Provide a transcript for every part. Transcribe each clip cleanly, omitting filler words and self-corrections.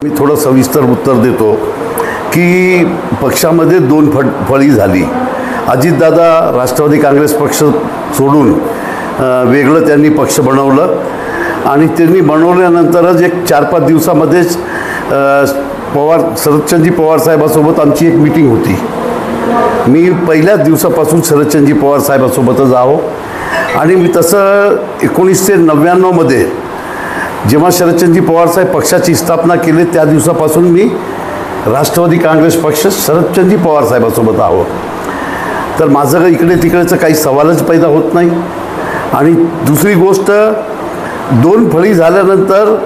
मी थोडं सविस्तर उत्तर देतो की पक्षामध्ये दोन फळी झाली. अजितदादा राष्ट्रवादी काँग्रेस पक्ष सोडून वेगळं त्यांनी पक्ष बनवलं आणि त्यांनी बनवल्यानंतरच एक 4-5 दिवसामध्येच शरदचंद्रजी पवार साहेबांसोबत आमची एक मीटिंग होती. मी पहिल्याच दिवसापासून शरदचंद्रजी पवार साहेबांसोबतच आहो आणि मी तसं 1999मध्ये जेव्हा शरदचंद्रजी पवार साहेब पक्षाची स्थापना केली त्या दिवसापासून मी राष्ट्रवादी काँग्रेस पक्ष शरदचंद्रजी पवार साहेबांसोबत आहो. तर माझं इकडे तिकडेचं काही सवालच पैदा होत नाही. आणि दुसरी गोष्ट, दोन फळी झाल्यानंतर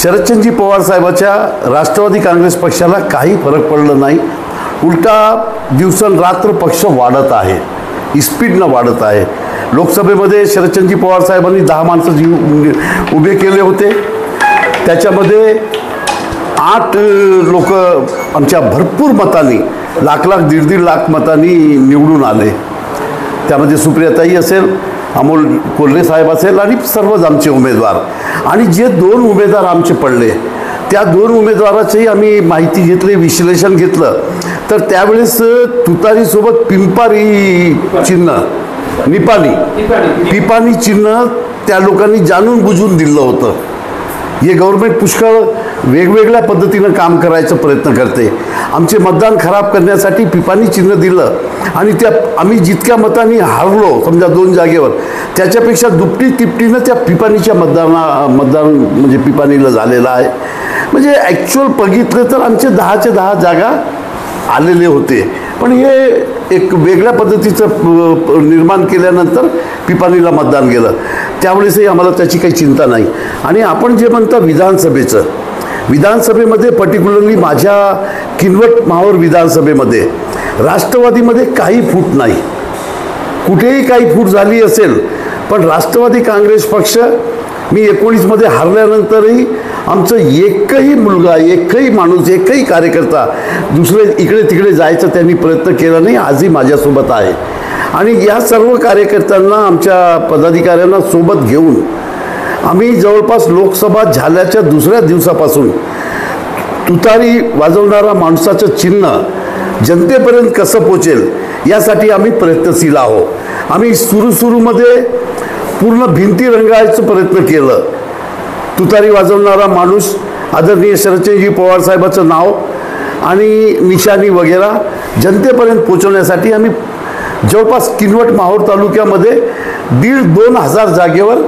शरदचंद्रजी पवार साहेबाच्या राष्ट्रवादी काँग्रेस पक्षाला काही फरक पडला नाही. उलटा दिवसेंरात्र पक्ष वाढत आहे, स्पीडनं वाढत आहे. लोकसभेमध्ये शरदचंद्रजी पवार साहेबांनी 10 माणसं उभे केले होते. त्याच्यामध्ये 8 लोक आमच्या भरपूर मतांनी, लाख दीड लाख मतांनी निवडून आले. त्यामध्ये सुप्रियाताई असेल, अमोल कोल्हे साहेब असेल आणि सर्वच आमचे उमेदवार. आणि जे 2 उमेदवार आमचे पडले त्या 2 उमेदवाराचीही आम्ही माहिती घेतली, विश्लेषण घेतलं. तर त्यावेळेस तुतारीसोबत पिंपारी चिन्ह, पिपाणी चिन्ह त्या लोकांनी जाणून बुजून दिलं होतं. हे गव्हर्नमेंट पुष्कळ वेगवेगळ्या पद्धतीनं काम करायचा प्रयत्न करते. आमचे मतदान खराब करण्यासाठी पिपाणी चिन्ह दिलं आणि त्या आम्ही जितक्या मतांनी हारलो, समजा 2 जागेवर, त्याच्यापेक्षा दुपटी तिपटीनं त्या पिपाणीच्या मतदान म्हणजे पिपाणीला झालेलं आहे. म्हणजे ॲक्च्युअल बघितलं तर आमचे 10च्या 10 जागा आलेले होते. पण हे एक वेगळ्या पद्धतीचं निर्माण केल्यानंतर पिपाणीला मतदान गेलं. त्यावेळेसही आम्हाला त्याची काही चिंता नाही. आणि आपण जे म्हणता विधानसभेमध्ये पर्टिक्युलरली माझ्या किनवट माहूर विधानसभेमध्ये राष्ट्रवादीमध्ये काही फूट नाही. कुठेही काही फूट झाली असेल पण राष्ट्रवादी काँग्रेस पक्ष, मी 19मध्ये हारल्यानंतरही आमचं एकही मुलगा, एकही माणूस, एकही कार्यकर्ता दुसरे इकडे तिकडे जायचं त्यांनी प्रयत्न केला नाही. आजही माझ्यासोबत आहे. आणि या सर्व कार्यकर्त्यांना, आमच्या पदाधिकाऱ्यांना सोबत घेऊन आम्ही जवळपास लोकसभा झाल्याच्या दुसऱ्या दिवसापासून तुतारी वाजवणारा माणसाचं चिन्ह जनतेपर्यंत कसं पोचेल यासाठी आम्ही प्रयत्नशील आहोत. आम्ही सुरूमध्ये पूर्ण भिंती रंगायचं प्रयत्न केलं. तुतारी वाजवणारा माणूस, आदरणीय शरदचंद्रजी पवार साहेबाचं नाव आणि निशाणी वगैरे जनतेपर्यंत पोचवण्यासाठी आम्ही जवळपास किनवट माहूर तालुक्यामध्ये 1,500-2 हजार जागेवर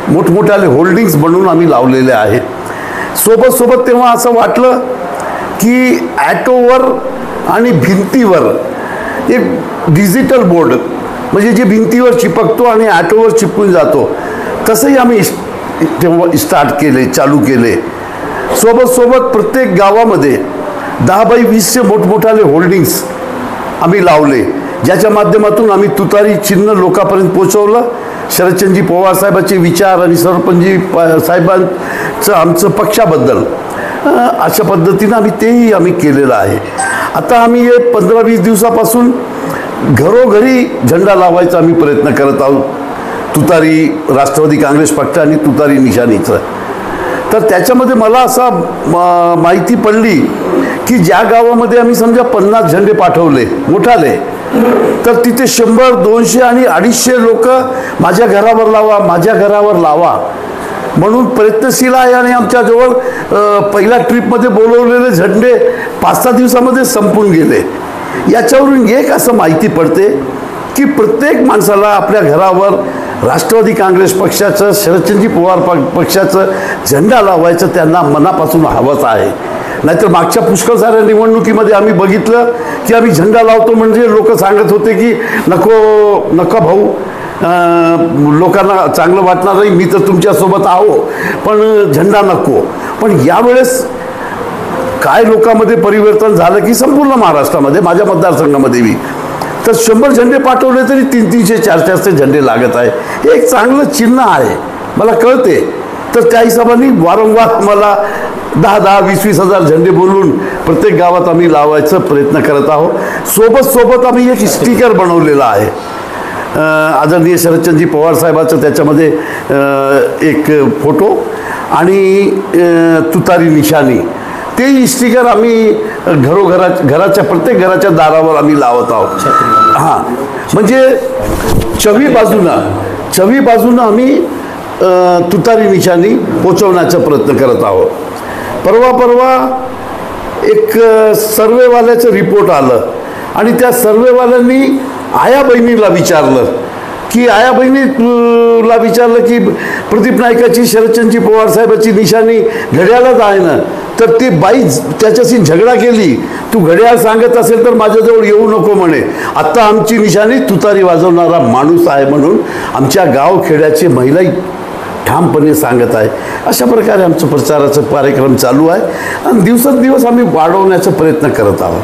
मोठमोठ्याले होल्डिंग्स बनवून आम्ही लावलेले आहेत. सोबत तेव्हा असं वाटलं की ॲटोवर आणि भिंतीवर एक डिजिटल बोर्ड, म्हणजे जे भिंतीवर चिपकतो आणि ॲटोवर चिपकून जातो, तसंही आम्ही तेव्हा चालू केले. सोबत प्रत्येक गावामध्ये 10 बाय 20चे मोठमोठाले होल्डिंग्स आम्ही लावले, ज्याच्या माध्यमातून आम्ही तुतारी चिन्ह लोकांपर्यंत पोचवलं. शरदचंद्रजी पवार साहेबांचे विचार आणि सरपंचजी साहेबांचं आमचं पक्षाबद्दल अशा पद्धतीनं आम्ही केलेलं आहे. आता आम्ही हे 15-20 दिवसापासून घरोघरी झेंडा लावायचा आम्ही प्रयत्न करत आहोत, तुतारी राष्ट्रवादी काँग्रेस पक्ष आणि तुतारी निशाणीचं. तर त्याच्यामध्ये मला असा माहिती पडली की ज्या गावामध्ये आम्ही समजा 50 झेंडे पाठवले मोठाले, तर तिथे 100, 200 आणि 250 लोक माझ्या घरावर लावा म्हणून प्रयत्नशील आहे. आणि आमच्याजवळ पहिल्या ट्रिपमध्ये बोलवलेले झेंडे 5-6 दिवसामध्ये संपून गेले. याच्यावरून एक असं माहिती पडते की प्रत्येक माणसाला आपल्या घरावर राष्ट्रवादी काँग्रेस पक्षाचं, शरदचंद्रजी पवार पक्षाचं झेंडा लावायचं त्यांना मनापासून हवंच आहे. नाहीतर मागच्या पुष्कळ साऱ्या निवडणुकीमध्ये आम्ही बघितलं की आम्ही झेंडा लावतो म्हणजे लोक सांगत होते की नको भाऊ, लोकांना चांगलं वाटणार नाही, मी तर तुमच्यासोबत आहो पण झेंडा नको. पण यावेळेस काय लोकांमध्ये परिवर्तन झालं की संपूर्ण महाराष्ट्रामध्ये, माझ्या मतदारसंघामध्ये मी तर 100 झेंडे पाठवले तरी 300-400 झेंडे लागत आहे. हे एक चांगलं चिन्ह आहे, मला कळते. तर त्या हिशोबाने वारंवार मला 10-10, 20-20 हजार झेंडे बोलून प्रत्येक गावात आम्ही लावायचा प्रयत्न करत आहोत. सोबत आम्ही एक स्टिकर बनवलेलं आहे आदरणीय शरदचंद्रजी पवार साहेबाचं, त्याच्यामध्ये एक फोटो आणि तुतारी निशाणी ते स्टिकर आम्ही घराच्या प्रत्येक घराच्या दारावर आम्ही लावत आहोत. हां, म्हणजे चवी बाजूनं आम्ही तुतारी निशाणी पोचवण्याचा प्रयत्न करत आहोत. परवा एक सर्वेवाल्याचं रिपोर्ट आलं आणि त्या सर्वेवाल्यांनी आया बहिणीला विचारलं की प्रदीप नाईकाची, शरदचंद्रजी पवार साहेबाची निशाणी घड्याळच आहे ना, तर ती बाई त्याच्याशी झगडा केली, तू घड्याळ सांगत असेल तर माझ्याजवळ येऊ नको म्हणे, आत्ता आमची निशाणी तुतारी वाजवणारा माणूस आहे म्हणून आमच्या गावखेड्याचे महिला ठामपणे सांगत आहे. अशा प्रकारे आमचं प्रचाराचा कार्यक्रम चालू आहे आणि दिवसेंदिवस आम्ही वाढवण्याचा प्रयत्न करत आहोत.